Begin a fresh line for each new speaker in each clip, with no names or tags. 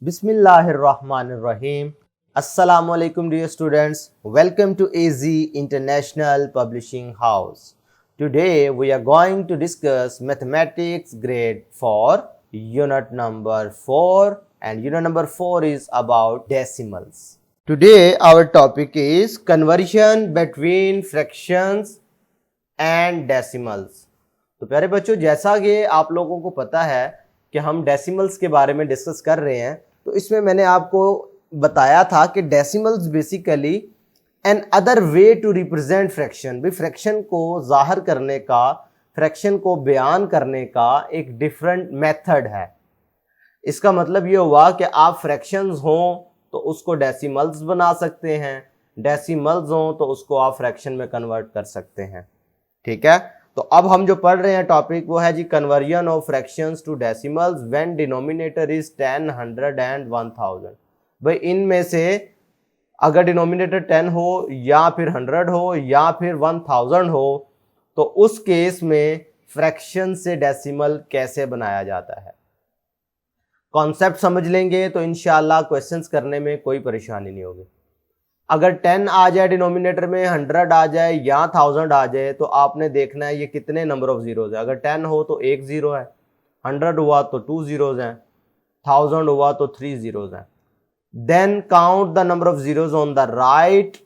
Bismillahirrahmanirrahim. Assalamualaikum dear students. Welcome to AZ International Publishing House. Today we are going to discuss mathematics grade 4 unit number 4 and unit number 4 is about decimals. Today our topic is conversion between fractions and decimals. तो प्यारे बच्चों, जैसा कि आप लोगों को पता है कि हम डेसिमल्स के बारे में डिस्कस कर रहे हैं, तो इसमें मैंने आपको बताया था कि decimals basically another way to represent fraction, भी फ्रैक्शन को जाहिर करने का, फ्रैक्शन को बयान करने का एक डिफरेंट मेथड है। इसका मतलब ये हुआ कि आप फ्रैक्शंस हों तो उसको डेसिमल्स बना सकते हैं, डेसिमल्स हों तो उसको आप फ्रैक्शन में कन्वर्ट कर सकते हैं। ठीक है, तो अब हम जो पढ़ रहे हैं टॉपिक वो है जी conversion of fractions to decimals when denominator is 10, 100 and 1000। भाई इनमें से अगर डिनोमिनेटर 10 हो या फिर 100 हो या फिर 1000 हो तो उस केस में फ्रैक्शन से डेसिमल कैसे बनाया जाता है, कॉन्सेप्ट समझ लेंगे तो इंशाल्लाह क्वेश्चंस करने में कोई परेशानी नहीं होगी। अगर 10 आ जाए डिनोमिनेटर में, 100 आ जाए या 1000 आ जाए, तो आपने देखना है ये कितने नंबर ऑफ जीरोज है। अगर 10 हो तो 1 जीरो है, 100 हुआ तो 2 जीरोज हैं, 1000 हुआ तो 3 जीरोज हैं। Then count the number of zeros on the right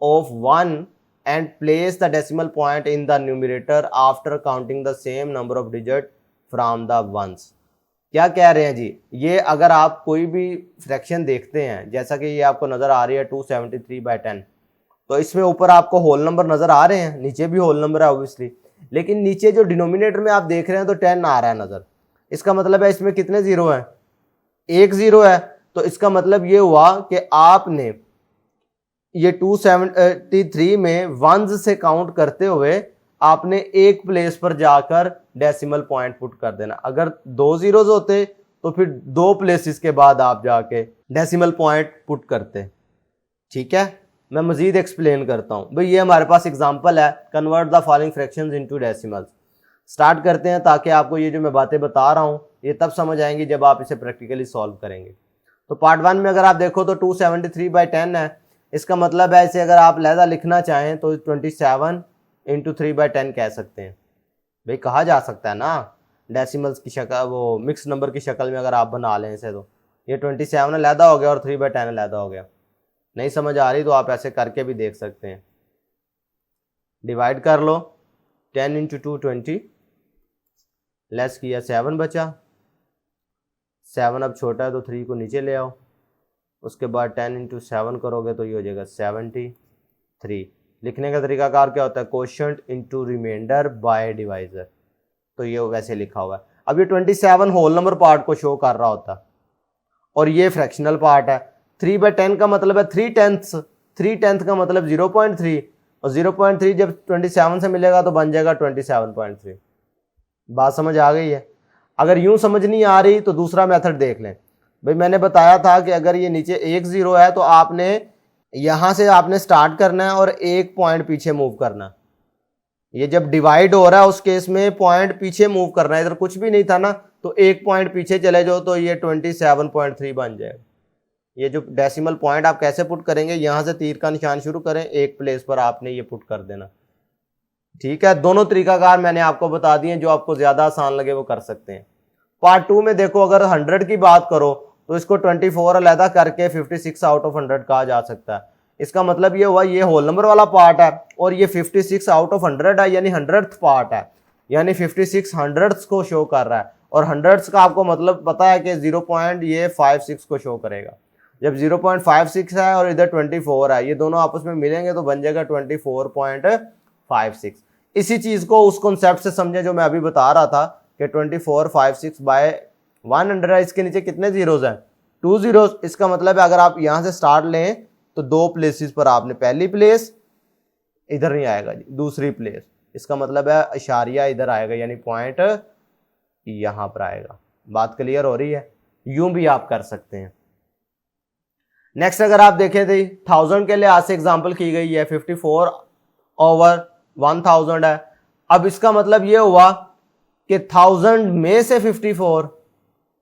of 1 and place the decimal point in the numerator after counting the same number of digit from the ones. क्या कह रहे हैं जी, ये अगर आप कोई भी फ्रैक्शन देखते हैं, जैसा कि ये आपको नज़र आ रही है 273/10, तो इसमें ऊपर आपको होल नंबर नज़र आ रहे हैं, नीचे भी होल नंबर है ऑब्वियसली, लेकिन नीचे जो डिनोमिनेटर में आप देख रहे हैं तो 10 आ रहा है नज़र। इसका मतलब है इसमें कितने ज़ीरो हैं, 1 ज़ीरो है। तो इसका मतलब ये हुआ कि आपने ये 273 में वंस से काउंट करते हुए आपने एक प्लेस पर जाकर डेसिमल पॉइंट पुट कर देना। अगर 2 जीरोज होते तो फिर 2 प्लेसेस के बाद आप जाके डेसिमल पॉइंट पुट करते। ठीक है, मैं मजीद एक्सप्लेन करता हूं। भाई ये हमारे पास एग्जांपल है, convert the following fractions into decimals. Start करते हैं ताकि आपको ये जो मैं बातें बता रहा हूं ये तब समझ आएंगी जब आप इसे प्रैक्टिकली सॉल्व करेंगे। तो पार्ट 1 में अगर आप देखो तो 273/10 है। इसका मतलब है इसे अगर आप लहदा लिखना चाहें तो 27 इंटू 3/10 कह सकते हैं। भाई कहा जा सकता है ना डेसिमल्स की शक्ल, वो मिक्स नंबर की शक्ल में अगर आप बना लें इसे, तो ये 27 अलहदा हो गया और 3/10 अलहदा हो गया। नहीं समझ आ रही तो आप ऐसे करके भी देख सकते हैं। डिवाइड कर लो, 10 इंटू 2 20, लेस किया 7 बचा, 7 अब छोटा है तो 3 को नीचे ले आओ, उसके बाद 10 इंटू 7 करोगे तो ये हो जाएगा 73। लिखने का तरीकाकार क्या होता है, quotient into remainder by divisor, तो ये वैसे लिखा हुआ है। अब ये 27 होल नंबर पार्ट को शो कर रहा होता और ये फ्रैक्शनल पार्ट है। 3/10 का मतलब है 3/10 का मतलब 0.3 और 0.3 जब 27 से मिलेगा तो बन जाएगा 27.3। बात समझ आ गई है। अगर यूं समझ नहीं आ रही तो दूसरा मेथड देख लें। भाई मैंने बताया था कि अगर ये नीचे 1 जीरो है तो आपने यहां से आपने स्टार्ट करना है और एक पॉइंट पीछे मूव करना। ये जब डिवाइड हो रहा है उस केस में पॉइंट पीछे मूव करना है, इधर कुछ भी नहीं था ना, तो एक पॉइंट पीछे चले जाओ तो ये 27.3 बन जाएगा। ये जो डेसिमल पॉइंट आप कैसे पुट करेंगे, यहां से तीर का निशान शुरू करें, एक प्लेस पर आपने ये पुट कर देना। ठीक है, दोनों तरीकाकार मैंने आपको बता दिए, जो आपको ज्यादा आसान लगे वो कर सकते हैं। पार्ट 2 में देखो, अगर 100 की बात करो तो इसको 24 अलहदा करके 56 आउट ऑफ 100 कहा जा सकता है। इसका मतलब ये हुआ ये होल नंबर वाला पार्ट है और ये 56 आउट ऑफ 100 है, यानी 100th पार्ट है, यानी 56 100ths को शो कर रहा है। और 100ths का आपको मतलब पता है कि 0.56 को शो करेगा। जब 0.56 है और इधर 24 है, ये दोनों आपस में मिलेंगे तो बन जाएगा 24.56। इसी चीज को उस कॉन्सेप्ट से समझे जो मैं अभी बता रहा था कि 24/56/100 है। इसके नीचे कितने जीरोज हैं, 2 जीरोज। इसका मतलब है अगर आप यहां से स्टार्ट लें तो 2 प्लेसेस पर आपने पहली प्लेस, इधर नहीं आएगा जी, दूसरी प्लेस। इसका मतलब है इशारिया इधर आएगा, यानी पॉइंट यहां पर आएगा। बात क्लियर हो रही है, यूं भी आप कर सकते हैं। नेक्स्ट अगर आप देखें तो 1000 के लिए आज से एग्जांपल की गई है, 54/1000 है। अब इसका मतलब ये हुआ कि 1000 में से 54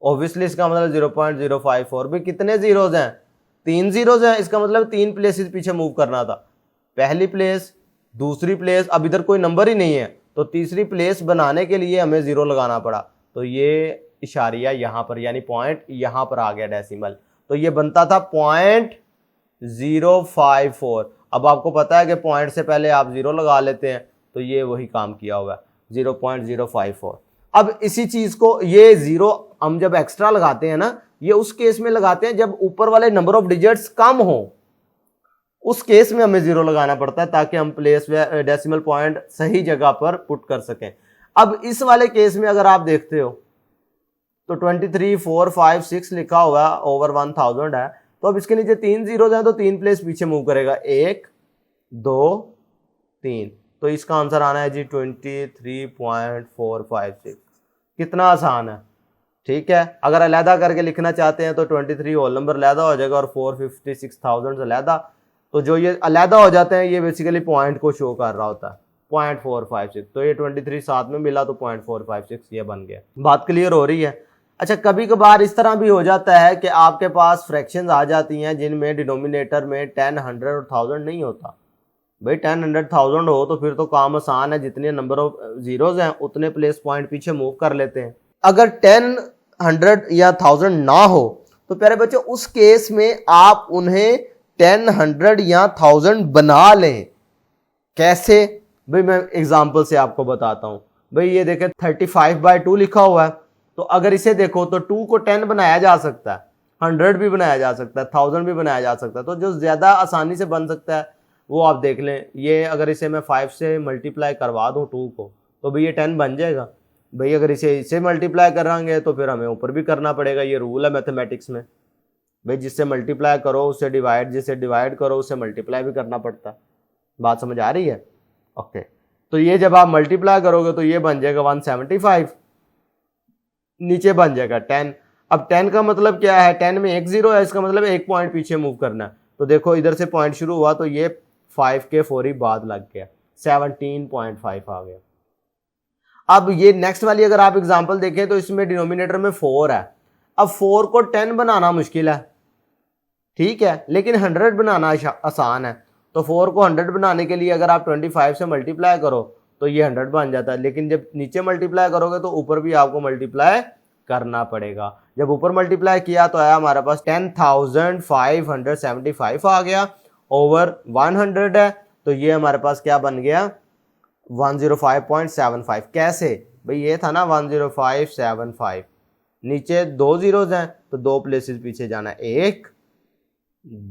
ऑब्वियसली इसका मतलब 0.054। भाई कितने जीरोज हैं, 3 जीरोज हैं, इसका मतलब 3 प्लेसेस पीछे मूव करना था। पहली प्लेस, दूसरी प्लेस, अब इधर कोई नंबर ही नहीं है तो तीसरी प्लेस बनाने के लिए हमें 0 लगाना पड़ा। तो ये इशारिया यहाँ पर यानी पॉइंट यहाँ पर आ गया डेसिमल, तो ये बनता था 0.054। अब आपको पता है कि पॉइंट से पहले आप 0 लगा लेते हैं, तो ये वही काम किया हुआ है 0.054। अब इसी चीज को ये 0 हम जब एक्स्ट्रा लगाते हैं ना, ये उस केस में लगाते हैं जब ऊपर वाले नंबर ऑफ डिजिट्स कम हो, उस केस में हमें 0 लगाना पड़ता है ताकि हम प्लेस डेसिमल पॉइंट सही जगह पर पुट कर सकें। अब इस वाले केस में अगर आप देखते हो तो 23, 4, 5, 6 लिखा हुआ है, ओवर 1000 है, तो अब इसके नीचे 3 जीरोज हैं तो 3 प्लेस पीछे मूव करेगा, 1, 2, 3। तो इसका आंसर आना है जी 23.456। कितना आसान है, ठीक है। अगर अलहदा करके लिखना चाहते हैं तो 23 होल नंबर अलहदा हो जाएगा और 456,000 अलहदा। तो जो ये अलहदा हो जाते हैं ये बेसिकली पॉइंट को शो कर रहा होता है 0.456। तो ये 23 साथ में मिला तो 0.456 ये बन गया। बात क्लियर हो रही है। अच्छा, कभी कभार इस तरह भी हो जाता है कि आपके पास फ्रैक्शंस आ जाती हैं जिनमें डिनोमिनेटर में 10, 100 और 1000 नहीं होता। भाई 10, 100, 1000 हो तो फिर तो काम आसान है, जितने नंबर ऑफ जीरोज हैं उतने प्लेस पॉइंट पीछे मूव कर लेते हैं। अगर 10, 100 या 1000 ना हो तो प्यारे बच्चों उस केस में आप उन्हें 10, 100 या 1000 बना लें। कैसे? भाई मैं एग्जांपल से आपको बताता हूं। भाई ये देखें 35/2 लिखा हुआ है, तो अगर इसे देखो तो 2 को 10 बनाया जा सकता है, 100 भी बनाया जा सकता है, 1000 भी बनाया जा सकता है। तो जो ज्यादा आसानी से बन सकता है वो आप देख लें। ये अगर इसे मैं 5 से मल्टीप्लाई करवा दूं 2 को तो भाई ये 10 बन जाएगा। भाई अगर इसे मल्टीप्लाई कराएंगे तो फिर हमें ऊपर भी करना पड़ेगा, ये रूल है मैथमेटिक्स में। भाई जिससे मल्टीप्लाई करो उससे डिवाइड, जिससे डिवाइड करो उससे मल्टीप्लाई भी करना पड़ता है। बात समझ आ रही है? ओके, तो ये जब आप मल्टीप्लाई करोगे तो ये बन जाएगा 175, नीचे बन जाएगा 10। अब 10 का मतलब क्या है, 10 में 1 0 है, इसका मतलब 1 पॉइंट पीछे मूव करना है। तो देखो इधर से पॉइंट शुरू हुआ तो ये 5 के फौरी बाद लग गया, 17.5 आ गया। अब ये नेक्स्ट वाली अगर आप एग्जांपल देखें तो इसमें डिनोमिनेटर में 4 है। अब 4 को 10 बनाना मुश्किल है, ठीक है, लेकिन 100 बनाना आसान है। तो 4 को 100 बनाने के लिए अगर आप 25 से मल्टीप्लाई करो तो ये 100 बन जाता है, लेकिन जब नीचे मल्टीप्लाई करोगे तो ऊपर भी आपको मल्टीप्लाई करना पड़ेगा। जब ऊपर मल्टीप्लाई किया तो आया हमारे पास 10,575 आ गया, ओवर 100 है, तो ये हमारे पास क्या बन गया 105.75। कैसे? भाई ये था ना 10575, नीचे 2 जीरोज हैं तो 2 प्लेसेस पीछे जाना है, 1,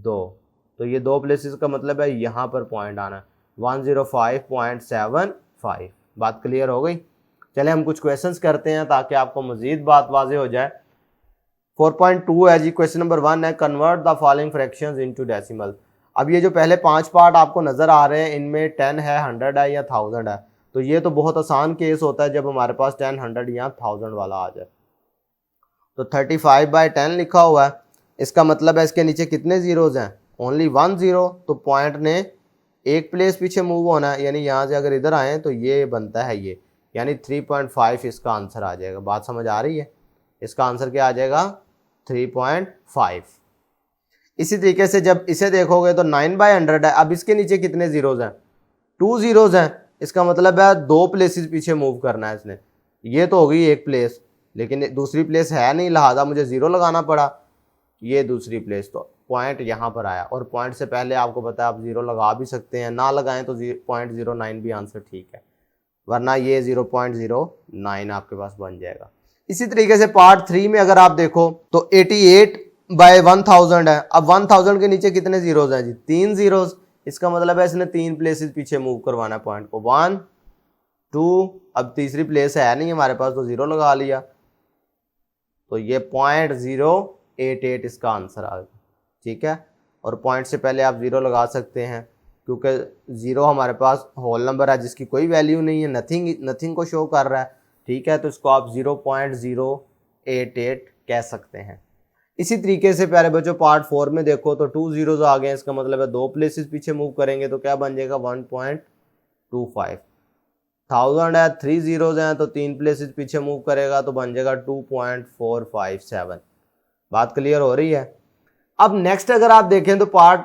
2, तो ये 2 प्लेसेस का मतलब है यहाँ पर पॉइंट आना है 105.75। बात क्लियर हो गई? चले हम कुछ क्वेश्चंस करते हैं ताकि आपको मजीद बात वाज़ेह हो जाए। 4.2 है जी, क्वेश्चन नंबर 1 है, convert the following fractions into decimal. अब ये जो पहले 5 पार्ट आपको नजर आ रहे हैं इनमें 10 है, 100 है या 1000 है, तो ये तो बहुत आसान केस होता है जब हमारे पास 10, 100 या 1000 वाला आ जाए। तो 35/10 लिखा हुआ है, इसका मतलब है इसके नीचे कितने जीरोज हैं, ओनली 1 0। तो पॉइंट ने एक प्लेस पीछे मूव होना है, यानी यहाँ से अगर इधर आए तो ये बनता है ये, यानी 3.5 इसका आंसर आ जाएगा। बात समझ आ रही है? इसका आंसर क्या आ जाएगा 3.5। इसी तरीके से जब इसे देखोगे तो 9/100 है। अब इसके नीचे कितने जीरोज हैं, 2 जीरोज हैं, इसका मतलब है 2 प्लेसेस पीछे मूव करना है इसने। ये तो हो गई एक प्लेस, लेकिन दूसरी प्लेस है नहीं, लिहाजा मुझे 0 लगाना पड़ा। ये दूसरी प्लेस, तो पॉइंट यहाँ पर आया, और पॉइंट से पहले आपको पता है आप 0 लगा भी सकते हैं, ना लगाएं तो 0.09 भी आंसर ठीक है, वरना ये 0.09 आपके पास बन जाएगा। इसी तरीके से पार्ट 3 में अगर आप देखो तो 88/1000 है। अब 1000 के नीचे कितने जीरोज हैं जी, 3 जीरोज, इसका मतलब है इसने 3 प्लेसेस पीछे मूव करवाना है पॉइंट को, 1, 2, अब तीसरी प्लेस है नहीं हमारे पास तो 0 लगा लिया, तो ये 0.088 इसका आंसर आ गया, ठीक है। और पॉइंट से पहले आप 0 लगा सकते हैं क्योंकि 0 हमारे पास होल नंबर है जिसकी कोई वैल्यू नहीं है, नथिंग को शो कर रहा है, ठीक है, तो इसको आप 0.088 कह सकते हैं। इसी तरीके से प्यारे बच्चों पार्ट 4 में देखो तो 2 जीरोज आ गए, इसका मतलब है 2 प्लेसेस पीछे मूव करेंगे तो क्या बन जाएगा 1.25। 1000 है, 3 जीरोज हैं तो 3 प्लेसेस पीछे मूव करेगा तो बन जाएगा 2.457। बात क्लियर हो रही है। अब नेक्स्ट अगर आप देखें तो पार्ट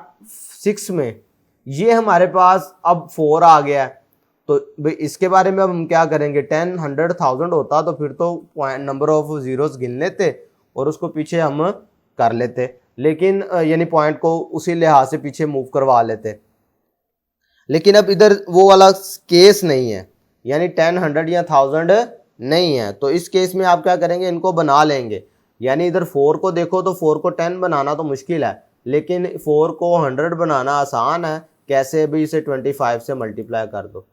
6 में ये हमारे पास अब 4 आ गया है, तो इसके बारे में अब हम क्या करेंगे, 10, 100, 1000 होता तो फिर तो नंबर ऑफ जीरोस गिन लेते और उसको पीछे हम कर लेते, लेकिन यानी पॉइंट को उसी लिहाज से पीछे मूव करवा लेते। लेकिन अब इधर वो वाला केस नहीं है, यानी 10, 100 या 1000 नहीं है, तो इस केस में आप क्या करेंगे, इनको बना लेंगे। यानी इधर 4 को देखो तो 4 को 10 बनाना तो मुश्किल है, लेकिन 4 को 100 बनाना आसान है। कैसे भी इसे 25 से मल्टीप्लाई कर दो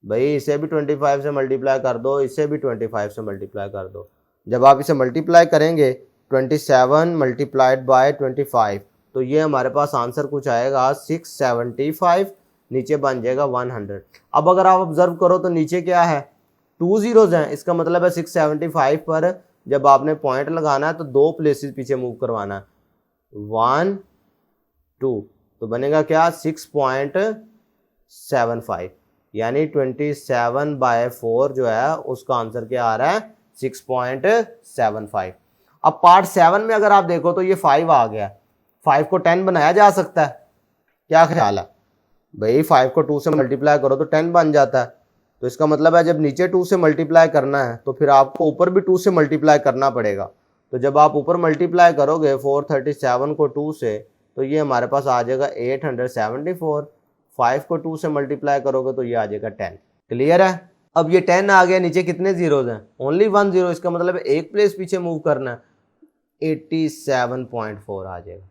भाई, इसे भी 25 से मल्टीप्लाई कर दो, इसे भी 25 से मल्टीप्लाई कर दो। जब आप इसे मल्टीप्लाई करेंगे 27 मल्टीप्लाइड बाय 25 तो ये हमारे पास आंसर कुछ आएगा 675, नीचे बन जाएगा 100। अब अगर आप ऑब्जर्व करो तो नीचे क्या है, 2 जीरोज हैं, इसका मतलब है 675 पर जब आपने पॉइंट लगाना है तो 2 प्लेसेस पीछे मूव करवाना है, 1, 2, तो बनेगा क्या 6.75, यानी 27/4 जो है उसका आंसर क्या आ रहा है 6.75। अब पार्ट 7 में अगर आप देखो तो ये 5 आ गया, 5 को 10 बनाया जा सकता है, क्या ख्याल है भाई, 5 को 2 से मल्टीप्लाई करो तो 10 बन जाता है। तो इसका मतलब है जब नीचे 2 से मल्टीप्लाई करना है तो फिर आपको ऊपर भी 2 से मल्टीप्लाई करना पड़ेगा। तो जब आप ऊपर मल्टीप्लाई करोगे 437 को 2 से तो ये हमारे पास आ जाएगा 874, 5 को 2 से मल्टीप्लाई करोगे तो ये आ जाएगा 10। क्लियर है। अब ये 10 आ गया, नीचे कितने जीरोज हैं, ओनली 1 जीरो, इसका मतलब है एक प्लेस पीछे मूव करना है, 87.4 आ जाएगा।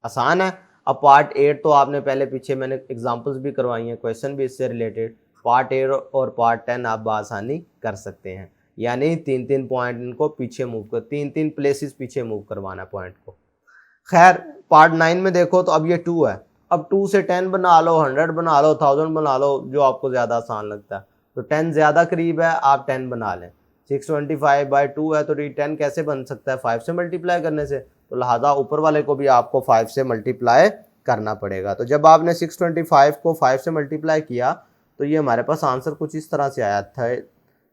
आसान है। अब पार्ट 8 तो आपने पहले पीछे मैंने एग्जांपल्स भी करवाई हैं, क्वेश्चन भी इससे रिलेटेड। पार्ट 8 और पार्ट 10 आप आसानी कर सकते हैं, यानी 3-3 पॉइंट इनको पीछे मूव कर, 3-3 प्लेसेस पीछे मूव करवाना पॉइंट को। खैर पार्ट 9 में देखो तो अब ये 2 है, अब 2 से 10 बना लो, 100 बना लो, 1000 बना लो, जो आपको ज़्यादा आसान लगता है। तो 10 ज़्यादा करीब है, आप 10 बना लें। 625/2 है तो 10 कैसे बन सकता है, 5 से मल्टीप्लाई करने से, तो लिहाजा ऊपर वाले को भी आपको 5 से मल्टीप्लाई करना पड़ेगा। तो जब आपने 625 को 5 से मल्टीप्लाई किया तो ये हमारे पास आंसर कुछ इस तरह से आया था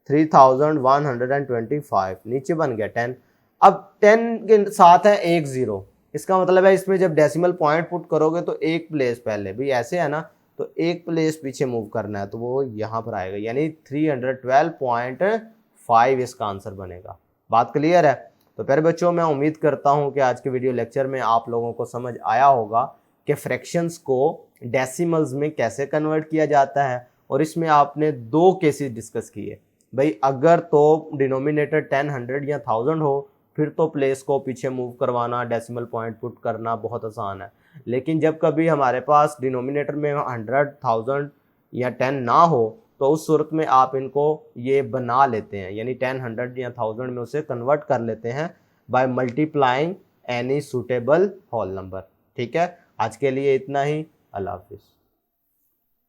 3125, नीचे बन गया 10। अब 10 के साथ है 1 जीरो, इसका मतलब है इसमें जब डेसिमल पॉइंट पुट करोगे तो एक प्लेस पहले भी ऐसे है ना, तो एक प्लेस पीछे मूव करना है तो वो यहाँ पर आएगा, यानी 312.5 इसका आंसर बनेगा। बात क्लियर है। तो प्यारे बच्चों मैं उम्मीद करता हूँ कि आज के वीडियो लेक्चर में आप लोगों को समझ आया होगा कि फ्रैक्शंस को डेसिमल्स में कैसे कन्वर्ट किया जाता है, और इसमें आपने 2 केसेस डिस्कस किए। भाई अगर तो डिनोमिनेटर 10, 100 या 1000 हो फिर तो प्लेस को पीछे मूव करवाना, डेसिमल पॉइंट पुट करना बहुत आसान है। लेकिन जब कभी हमारे पास डिनोमिनेटर में 100, 1000 या 10 ना हो तो उस सूरत में आप इनको ये बना लेते हैं, यानी 10, 100 या 1000 में उसे कन्वर्ट कर लेते हैं by multiplying any suitable whole number. ठीक है, आज के लिए इतना ही। अल्लाह हाफिज़।